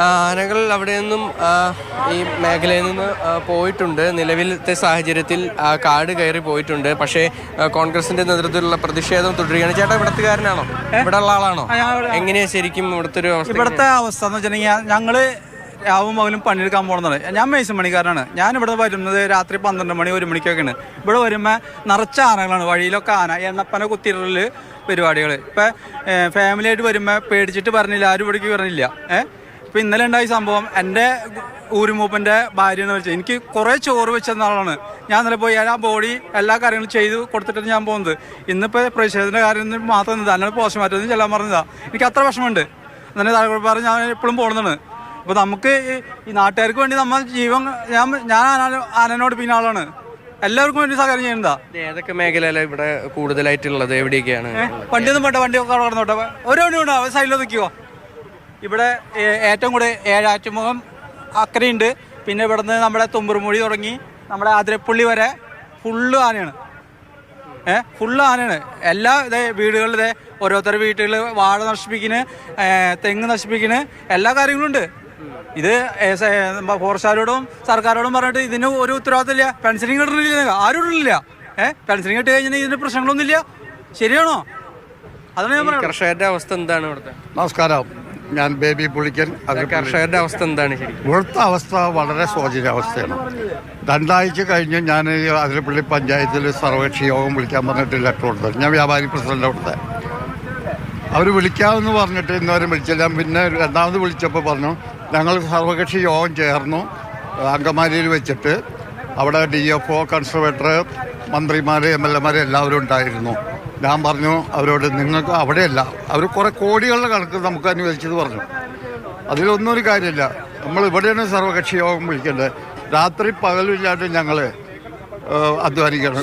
ആനകൾ അവിടെ നിന്നും ഈ മേഖലയിൽ നിന്ന് പോയിട്ടുണ്ട്. നിലവിലത്തെ സാഹചര്യത്തിൽ കാട് കയറി പോയിട്ടുണ്ട്. പക്ഷേ കോൺഗ്രസിന്റെ നേതൃത്വത്തിലുള്ള പ്രതിഷേധം തുടരുകയാണ്. ചേട്ടാ ഇവിടത്തുകാരനാണോ? ഇവിടെ ഉള്ള ആളാണോ? എങ്ങനെയാ ശരിക്കും ഇവിടുത്തെ അവസ്ഥ എന്ന് വെച്ചിട്ടുണ്ടെങ്കിൽ ഞങ്ങള് രാവും പകലും പണിയെടുക്കാൻ പോകുന്നതാണ്. ഞാൻ മേശൻ പണിക്കാരനാണ്. ഞാൻ ഇവിടെ വരുന്നത് രാത്രി 12 മണി 1 മണിക്കൊക്കെയാണ്. ഇവിടെ വരുമ്പോൾ നിറച്ച ആനകളാണ്. വഴിയിലൊക്കെ ആന, എണ്ണപ്പന കുത്തിയിട്ടുള്ള പരിപാടികൾ. ഇപ്പം ഫാമിലിയായിട്ട് വരുമ്പോൾ പേടിച്ചിട്ട് പറഞ്ഞില്ല, ആരും ഇവിടേക്ക് പറഞ്ഞില്ല. ഇപ്പം ഇന്നലെ ഉണ്ടായ സംഭവം എൻ്റെ ഊരുമൂപ്പൻ്റെ ഭാര്യയെന്ന് വെച്ചാൽ എനിക്ക് കുറേ ചോറ് വെച്ചെന്ന ആളാണ്. ഞാൻ ഇന്നലെ പോയി ആ ബോഡി എല്ലാ കാര്യങ്ങളും ചെയ്ത് കൊടുത്തിട്ടാണ് ഞാൻ പോകുന്നത്. ഇന്നിപ്പോൾ പ്രതിഷേധത്തിൻ്റെ കാര്യം മാത്രം നിന്നത്, അല്ലാതെ പോസ്റ്റ്മോർട്ടം ചെല്ലാൻ പറഞ്ഞതാണ്. എനിക്ക് അത്ര വിഷമമുണ്ട്. അങ്ങനെ താഴെ പറഞ്ഞ് ഞാൻ എപ്പോഴും പോകുന്നതാണ്. അപ്പോൾ നമുക്ക് ഈ നാട്ടുകാർക്ക് വേണ്ടി നമ്മൾ ജീവൻ ഞാൻ ആനനോട് പിന്നെ ആളാണ്. എല്ലാവർക്കും വേണ്ടി സഹകരണം ചെയ്യുന്നതാ. ഏതൊക്കെ മേഖലയിലാണ് ഇവിടെ കൂടുതലായിട്ടുള്ളത്? എവിടെയൊക്കെയാണ്? വണ്ടിയൊന്നും വേണ്ട, വണ്ടിയൊക്കെ കടന്നോട്ടെ. ഒരു വണ്ടി വേണ്ട, സൈഡിൽ നിൽക്കുവോ. ഇവിടെ ഏറ്റവും കൂടുതൽ ഏഴാറ്റുമുഖം അക്കരയുണ്ട്. പിന്നെ ഇവിടുന്ന് നമ്മുടെ തുമ്പുറുമൊഴി തുടങ്ങി നമ്മുടെ ആതിരപ്പള്ളി വരെ ഫുള്ള് ആനയാണ്. ഫുള്ള് ആനയാണ്. എല്ലാ വീടുകളിൽ ഓരോരുത്തരുടെ വീട്ടുകളിൽ വാഴ നശിപ്പിക്കുന്നു, തെങ്ങ് നശിപ്പിക്കുന്നു, എല്ലാ കാര്യങ്ങളും ഉണ്ട്. ഇത് ഫോറസ്റ്റുകാരോടും സർക്കാരോടും പറഞ്ഞിട്ട് ഇതിന് ഒരു ഉത്തരവാദിത്തമില്ല. പെൻഷനിങ് കിട്ടുന്നില്ല, ആരും ഇടില്ല. പെൻഷനിങ് കിട്ടി കഴിഞ്ഞാൽ ഇതിന് പ്രശ്നങ്ങളൊന്നുമില്ല. ശരിയാണോ? അതാണ് ഞാൻ പറയുന്നത്. കർഷകരുടെ അവസ്ഥ എന്താണ് ഇവിടുത്തെ? നമസ്കാരം, ഞാൻ ബേബി പുളിക്കൻ. കർഷകരുടെ അവസ്ഥ എന്താണ്? ഇവിടുത്തെ അവസ്ഥ വളരെ ശോചനീയാവസ്ഥയാണ്. 2 ആഴ്ച കഴിഞ്ഞ് ഞാൻ അതിരപ്പള്ളി പഞ്ചായത്തിൽ സർവകക്ഷി യോഗം വിളിക്കാൻ പറഞ്ഞിട്ട് ലെറ്റർ കൊടുത്തത്. ഞാൻ വ്യാപാരി പ്രസിഡന്റ് അവിടുത്തെ. അവർ വിളിക്കാമെന്ന് പറഞ്ഞിട്ട് ഇന്നുവരെ വിളിച്ചില്ല. പിന്നെ രണ്ടാമത് വിളിച്ചപ്പോൾ പറഞ്ഞു ഞങ്ങൾ സർവകക്ഷി യോഗം ചേർന്നു അങ്കമാലിയിൽ വെച്ചിട്ട്. അവിടെ DFO, കൺസർവേറ്റർ, മന്ത്രിമാർ, MLA എല്ലാവരും ഉണ്ടായിരുന്നു. ഞാൻ പറഞ്ഞു അവരോട് നിങ്ങൾക്ക് അവിടെയല്ല, അവർ കുറേ കോടികളുടെ കണക്ക് നമുക്ക് അനുവദിച്ചത് പറഞ്ഞു. അതിലൊന്നും ഒരു കാര്യമില്ല. നമ്മൾ ഇവിടെയാണ് സർവകക്ഷി യോഗം വിളിക്കേണ്ടത്. രാത്രി പകലില്ലാണ്ട് ഞങ്ങൾ അധ്വാനിക്കണം.